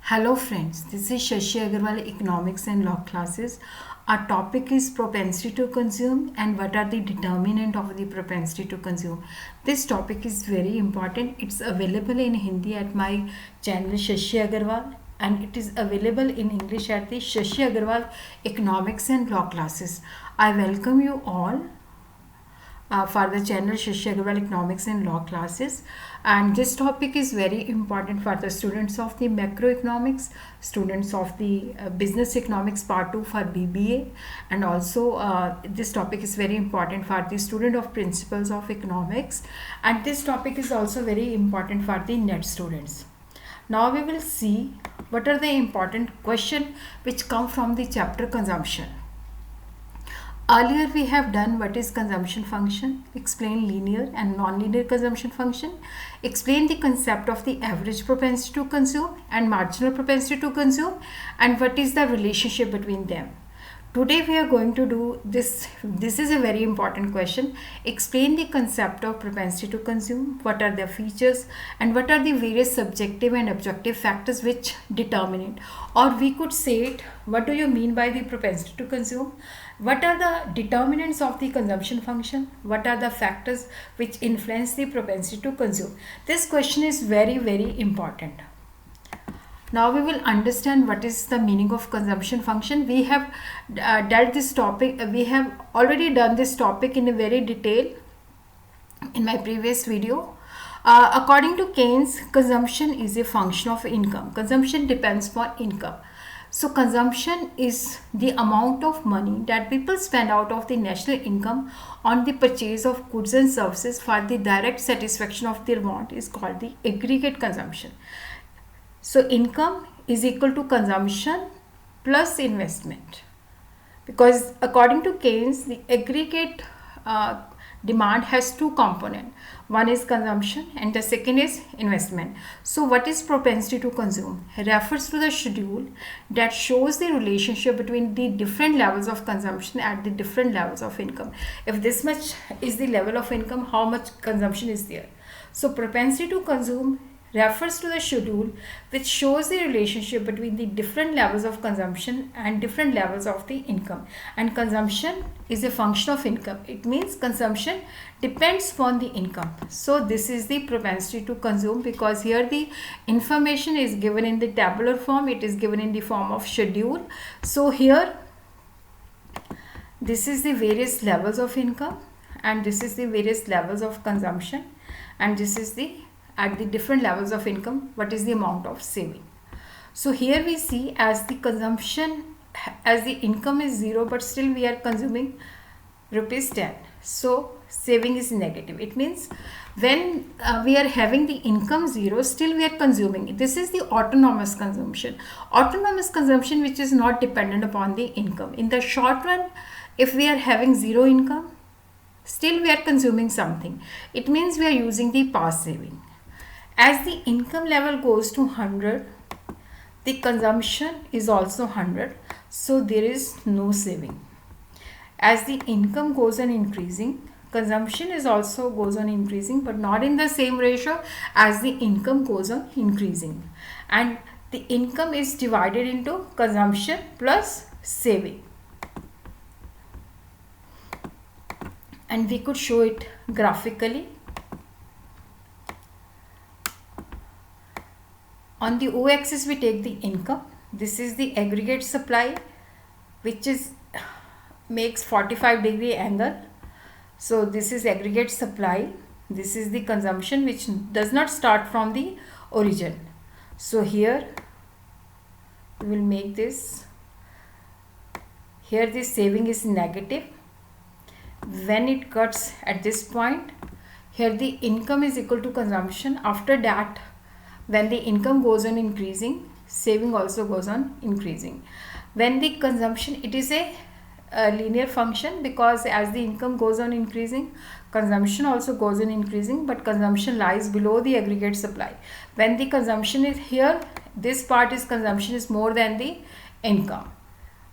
Hello friends, this is Shashi Agarwal Economics and Law classes. Our topic is propensity to consume and what are the determinant of the propensity to consume. This topic is very important. It's available in Hindi at my channel Shashi Agarwal and it is available in English at the Shashi Agarwal Economics and Law classes. I welcome you all for the channel Shashi Agarwal Economics and Law classes, and this topic is very important for the students of the macroeconomics, students of the business economics part 2 for BBA, and also this topic is very important for the student of principles of economics, and this topic is also very important for the NET students. Now we will see what are the important questions which come from the chapter consumption. Earlier we have done what is consumption function, explain linear and non-linear consumption function, explain the concept of the average propensity to consume and marginal propensity to consume, and what is the relationship between them. Today we are going to do this. This is a very important question. Explain the concept of propensity to consume, what are their features, and what are the various subjective and objective factors which determine it. Or we could say it, what do you mean by the propensity to consume? What are the determinants of the consumption function? What are the factors which influence the propensity to consume? This question is very, very important. Now we will understand what is the meaning of consumption function. We have dealt this topic, we have already done this topic in a very detail in my previous video. According to Keynes, consumption is a function of income. Consumption depends upon income. So consumption is the amount of money that people spend out of the national income on the purchase of goods and services for the direct satisfaction of their want is called the aggregate consumption. So income is equal to consumption plus investment, because according to Keynes, the aggregate demand has two components. One is consumption and the second is investment. So what is propensity to consume? Refers to the schedule that shows the relationship between the different levels of consumption at the different levels of income. If this much is the level of income, how much consumption is there? So propensity to consume refers to the schedule which shows the relationship between the different levels of consumption and different levels of the income. And consumption is a function of income. It means consumption depends upon the income. So this is the propensity to consume, because here the information is given in the tabular form. It is given in the form of schedule. So here this is the various levels of income and this is the various levels of consumption, and this is the at the different levels of income, what is the amount of saving. So here we see as the consumption, as the income is 0, but still we are consuming rupees 10. So saving is negative. It means when we are having the income 0, still we are consuming. This is the autonomous consumption. Autonomous consumption which is not dependent upon the income. In the short run, if we are having 0 income, still we are consuming something. It means we are using the past saving. As the income level goes to 100, the consumption is also 100, so there is no saving. As the income goes on increasing, consumption is also goes on increasing, but not in the same ratio as the income goes on increasing. And the income is divided into consumption plus saving. And we could show it graphically. On the o-axis we take the income. This is the aggregate supply which is makes 45-degree angle. So this is aggregate supply. This is the consumption which does not start from the origin. So here we will make this. Here the saving is negative. When it cuts at this point, here the income is equal to consumption. After that, when the income goes on increasing, saving also goes on increasing. When the consumption, it is a linear function, because as the income goes on increasing, consumption also goes on increasing, but consumption lies below the aggregate supply. When the consumption is here, this part is consumption is more than the income.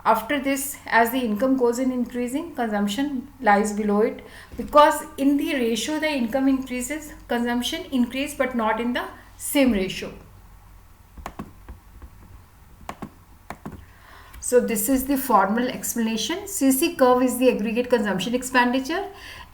After this, as the income goes on increasing, consumption lies below it, because in the ratio the income increases, consumption increase, but not in the same ratio. So this is the formal explanation. CC curve is the aggregate consumption expenditure.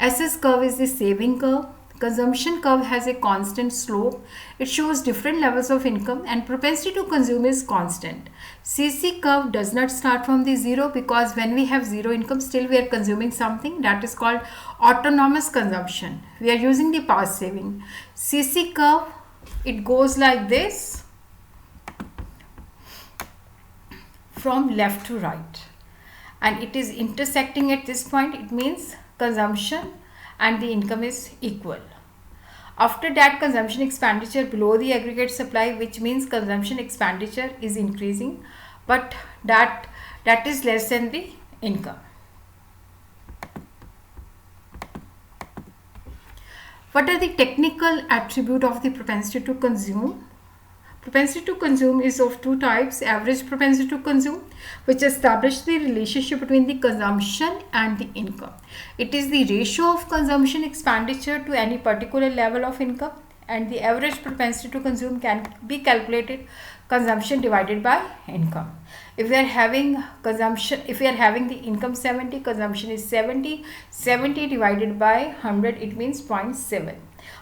SS curve is the saving curve. Consumption curve has a constant slope. It shows different levels of income, and propensity to consume is constant. CC curve does not start from the zero, because when we have zero income, still we are consuming something. That is called autonomous consumption. We are using the past saving. CC curve, it goes like this, from left to right, and it is intersecting at this point. It means consumption and the income is equal. After that, consumption expenditure below the aggregate supply, which means consumption expenditure is increasing, but that is less than the income. What are the technical attribute of the propensity to consume? Propensity to consume is of two types: average propensity to consume, which establishes the relationship between the consumption and the income. It is the ratio of consumption expenditure to any particular level of income, and the average propensity to consume can be calculated consumption divided by income. If we are having the income 70, consumption is 70. 70 divided by 100, it means 0.7.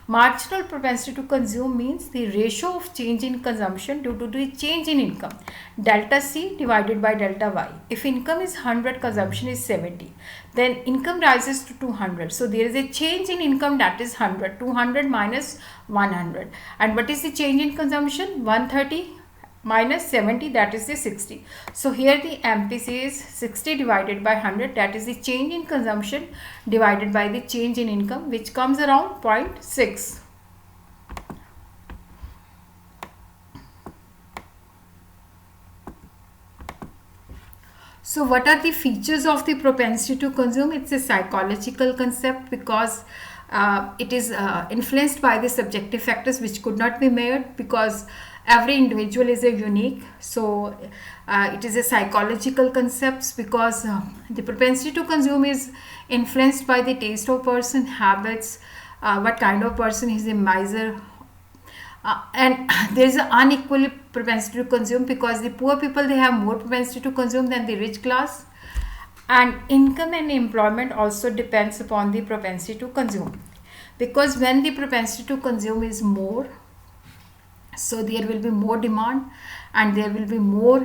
Marginal propensity to consume means the ratio of change in consumption due to the change in income, delta C divided by delta Y. If income is 100, consumption is 70, then income rises to 200. So there is a change in income, that is 100. 200 minus 100. And what is the change in consumption? 130 minus 70, that is the 60. So here the MPC is 60 divided by 100, that is the change in consumption divided by the change in income, which comes around 0.6. So what are the features of the propensity to consume? It's a psychological concept, because it is influenced by the subjective factors which could not be measured, because every individual is a unique. So it is a psychological concept, because the propensity to consume is influenced by the taste of person, habits, what kind of person is a miser, and there is an unequal propensity to consume, because the poor people, they have more propensity to consume than the rich class. And income and employment also depends upon the propensity to consume, because when the propensity to consume is more, so there will be more demand and there will be more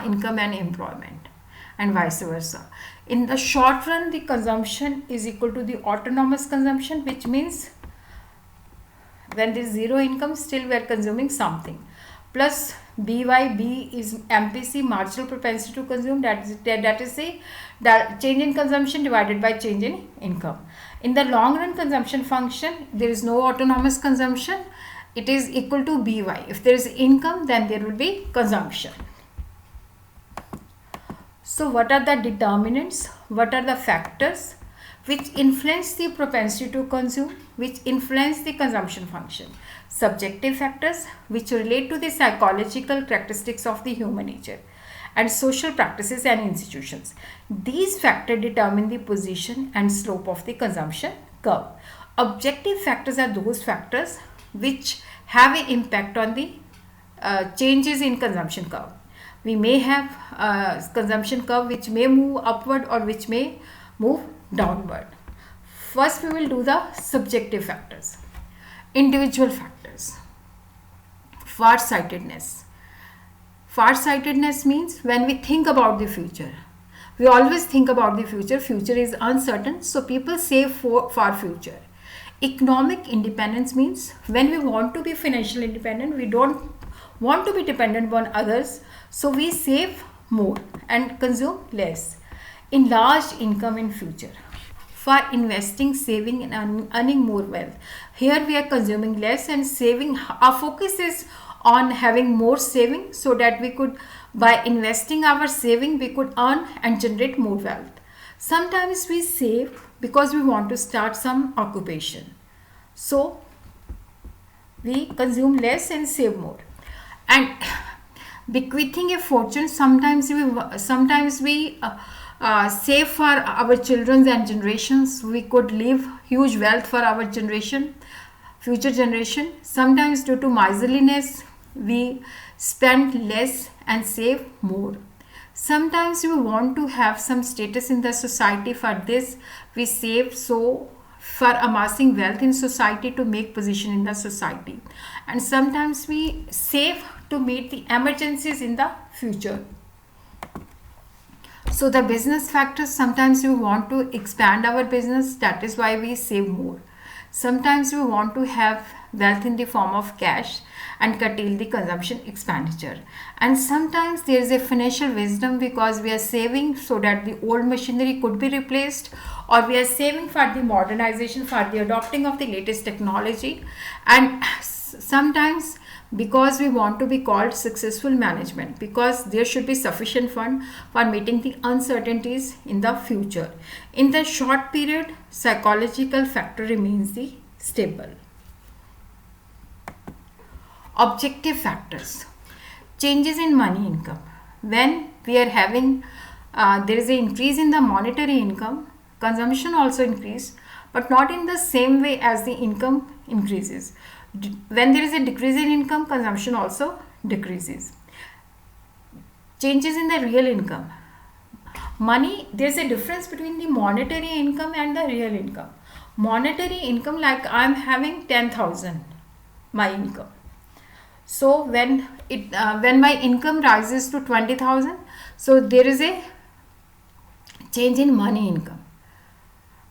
income and employment, and vice versa. In the short run, the consumption is equal to the autonomous consumption, which means when there is zero income, still we are consuming something, plus BYB is MPC, marginal propensity to consume, that is the change in consumption divided by change in income. In the long run consumption function, there is no autonomous consumption. It is equal to BY. If there is income, then there will be consumption. So what are the determinants? What are the factors which influence the propensity to consume, which influence the consumption function? Subjective factors which relate to the psychological characteristics of the human nature, and social practices and institutions. These factors determine the position and slope of the consumption curve. Objective factors are those factors which have an impact on the changes in consumption curve. We may have a consumption curve which may move upward or which may move downward. First, we will do the subjective factors. Individual factors. Farsightedness. Farsightedness means when we think about the future. We always think about the future. Future is uncertain, so people save for future. Economic independence means when we want to be financially independent, we don't want to be dependent on others, so we save more and consume less. Enlarged income in future. For investing, saving and earning more wealth. Here we are consuming less and saving. Our focus is on having more saving, so that we could, by investing our saving, we could earn and generate more wealth. Sometimes we save because we want to start some occupation, so we consume less and save more. And bequeathing a fortune, sometimes we save for our children and generations. We could leave huge wealth for our future generation. Sometimes due to miserliness, we spend less and save more. Sometimes we want to have some status in the society. For this we save, so for amassing wealth in society, to make position in the society. And sometimes we save to meet the emergencies in the future. So the business factors, sometimes we want to expand our business, that is why we save more. Sometimes we want to have wealth in the form of cash and curtail the consumption expenditure. And sometimes there is a financial wisdom, because we are saving so that the old machinery could be replaced, or we are saving for the modernization, for the adopting of the latest technology. And sometimes because we want to be called successful management, because there should be sufficient fund for meeting the uncertainties in the future. In the short period, psychological factor remains the stable. Objective factors. Changes in money income. When we are having there is an increase in the monetary income, consumption also increase, but not in the same way as the income increases. When there is a decrease in income, consumption also decreases. Changes in the real income. Money, there is a difference between the monetary income and the real income. Monetary income, like I am having 10,000 my income. So when my income rises to 20,000, so there is a change in money income.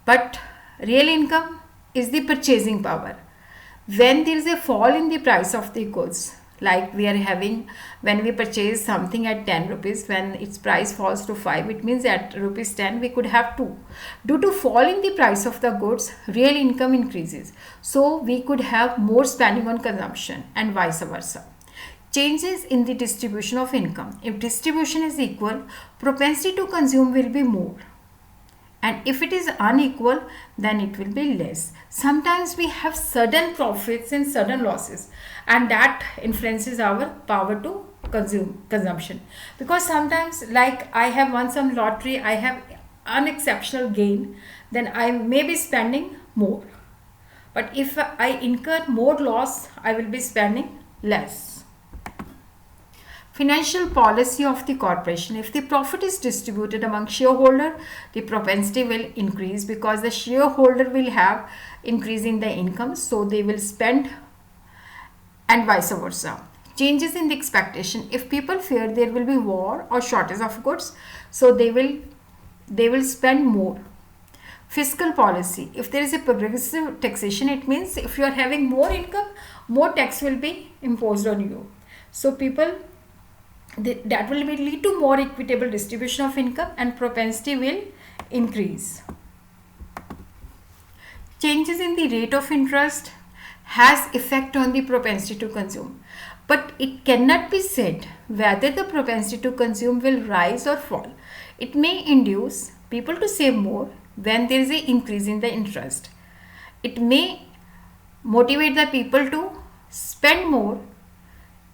But real income is the purchasing power. When there is a fall in the price of the goods, like we are having, when we purchase something at 10 rupees, when its price falls to 5, it means at rupees 10 we could have 2. Due to fall in the price of the goods, real income increases, so we could have more spending on consumption, and vice versa. Changes in the distribution of income. If distribution is equal, propensity to consume will be more, and if it is unequal, then it will be less. Sometimes we have sudden profits and sudden losses, and that influences our power to consumption. Because sometimes, like I have won some lottery, I have unexceptional gain, then I may be spending more. But if I incur more loss, I will be spending less. Financial policy of the corporation. If the profit is distributed among shareholder, the propensity will increase, because the shareholder will have increase in the income, so they will spend, and vice versa. Changes in the expectation. If people fear there will be war or shortage of goods, so they will spend more. Fiscal policy. If there is a progressive taxation, it means if you are having more income, more tax will be imposed on you. So people, that will lead to more equitable distribution of income, and propensity will increase. Changes in the rate of interest has effect on the propensity to consume, but it cannot be said whether the propensity to consume will rise or fall. It may induce people to save more when there is an increase in the interest. It may motivate the people to spend more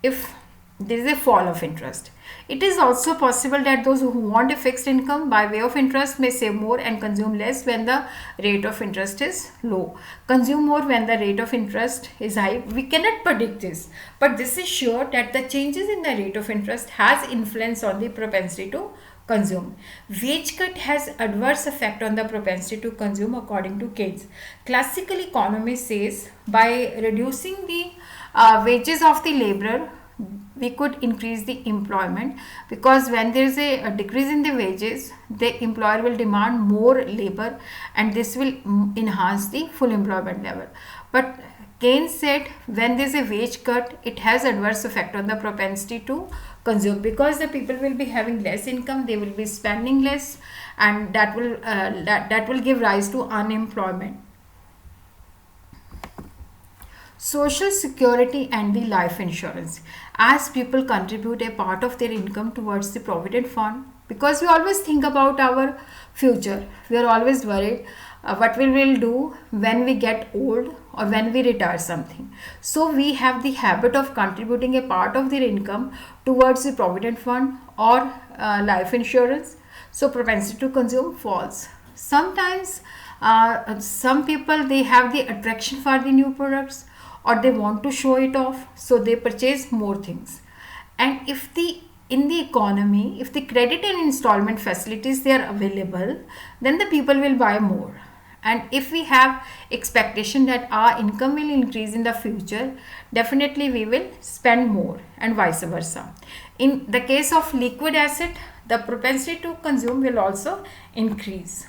if there is a fall of interest. It is also possible that those who want a fixed income by way of interest may save more and consume less when the rate of interest is low. Consume more when the rate of interest is high. We cannot predict this, but this is sure that the changes in the rate of interest has influence on the propensity to consume. Wage cut has adverse effect on the propensity to consume according to Keynes. Classical economy says by reducing the wages of the laborer, we could increase the employment, because when there is a decrease in the wages, the employer will demand more labor, and this will enhance the full employment level. But Keynes said when there is a wage cut, it has adverse effect on the propensity to consume, because the people will be having less income, they will be spending less, and that will give rise to unemployment. Social security and the life insurance. As people contribute a part of their income towards the provident fund, because we always think about our future, we are always worried what we will do when we get old or when we retire something. So we have the habit of contributing a part of their income towards the provident fund or life insurance. So propensity to consume falls. Sometimes some people, they have the attraction for the new products, or they want to show it off, so they purchase more things. And if the in the economy, if the credit and installment facilities they are available, then the people will buy more. And if we have expectation that our income will increase in the future, definitely we will spend more, and vice versa. In the case of liquid asset, the propensity to consume will also increase.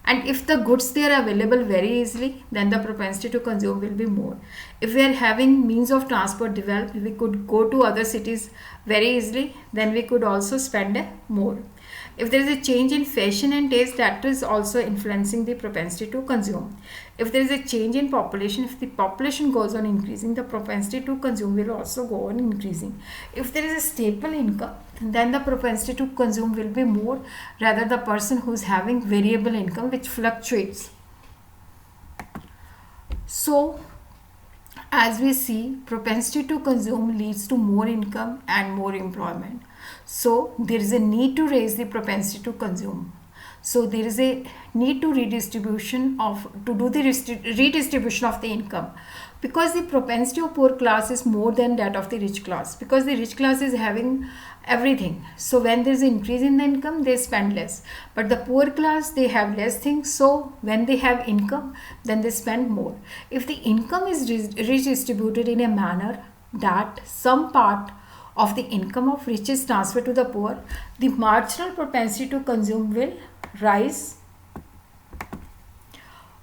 And if the goods they are available very easily, then the propensity to consume will be more. If we are having means of transport developed, we could go to other cities very easily, then we could also spend more. If there is a change in fashion and taste, that is also influencing the propensity to consume. If there is a change in population, if the population goes on increasing, the propensity to consume will also go on increasing. If there is a stable income, then the propensity to consume will be more, rather the person who is having variable income which fluctuates. So as we see, propensity to consume leads to more income and more employment. So there is a need to raise the propensity to consume. So there is a need to do the redistribution of the income, because the propensity of poor class is more than that of the rich class, because the rich class is having everything. So when there is an increase in the income, they spend less, but the poor class they have less things. So when they have income, then they spend more. If the income is redistributed in a manner that some part of the income of rich is transferred to the poor, the marginal propensity to consume will rise.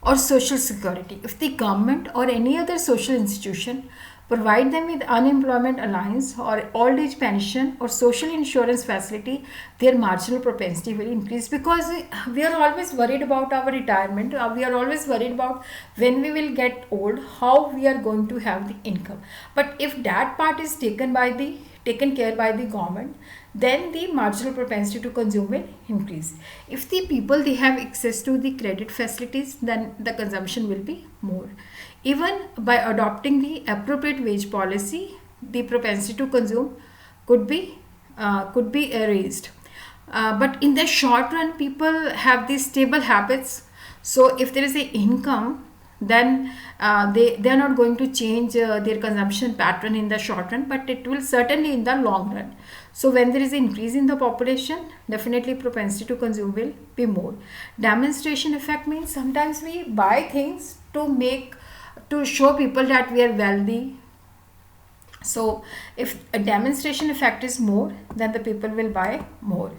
Or social security, if the government or any other social institution provide them with unemployment allowance or old age pension or social insurance facility, their marginal propensity will increase, because we are always worried about our retirement. We are always worried about when we will get old, how we are going to have the income. But if that part is taken care by the government, then the marginal propensity to consume will increase. If the people they have access to the credit facilities, then the consumption will be more. Even by adopting the appropriate wage policy, the propensity to consume could be raised. But in the short run, people have these stable habits. So if there is a income, then they are not going to change their consumption pattern in the short run, but it will certainly in the long run. So when there is an increase in the population, definitely propensity to consume will be more. Demonstration effect means sometimes we buy things to show people that we are wealthy. So if a demonstration effect is more, then the people will buy more.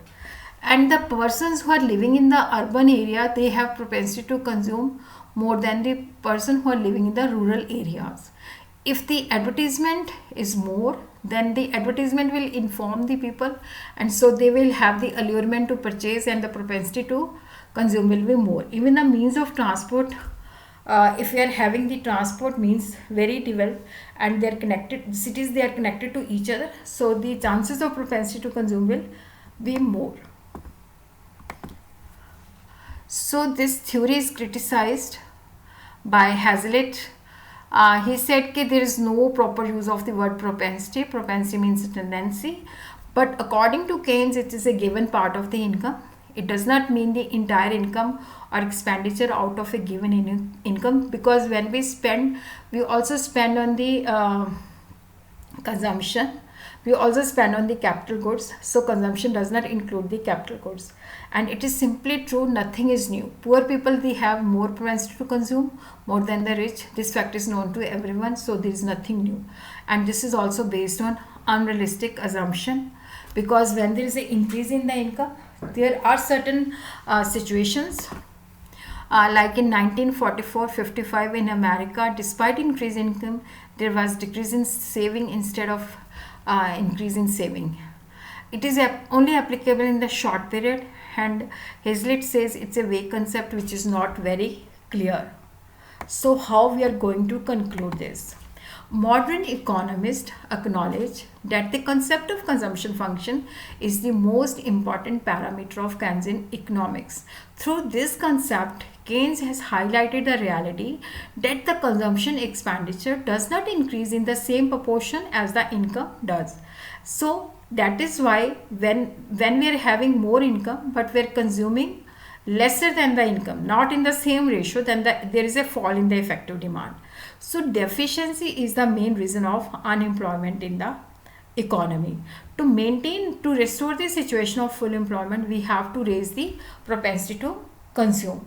And the persons who are living in the urban area, they have propensity to consume more than the person who are living in the rural areas. If the advertisement is more, then the advertisement will inform the people, and so they will have the allurement to purchase, and the propensity to consume will be more. Even the means of transport, if we are having the transport means very developed and they are connected, cities they are connected to each other, so the chances of propensity to consume will be more. So this theory is criticized by Hazlitt. He said that there is no proper use of the word propensity. Propensity means tendency, but according to Keynes, it is a given part of the income. It does not mean the entire income or expenditure out of a given income, because when we spend, we also spend on the consumption. We also spend on the capital goods. So consumption does not include the capital goods. And it is simply true, nothing is new. Poor people, they have more propensity to consume more than the rich. This fact is known to everyone, so there is nothing new. And this is also based on unrealistic assumption, because when there is an increase in the income, there are certain situations like in 1944-55 in America, despite increase in income, there was decrease in saving instead of increase in saving. It is only applicable in the short period, and Hazlitt says it's a vague concept which is not very clear. So how we are going to conclude this? Modern economists acknowledge that the concept of consumption function is the most important parameter of Keynesian economics. Through this concept, Keynes has highlighted the reality that the consumption expenditure does not increase in the same proportion as the income does. So that is why when we are having more income but we are consuming lesser than the income, not in the same ratio, then there is a fall in the effective demand. So deficiency is the main reason of unemployment in the economy. To restore the situation of full employment, we have to raise the propensity to consume.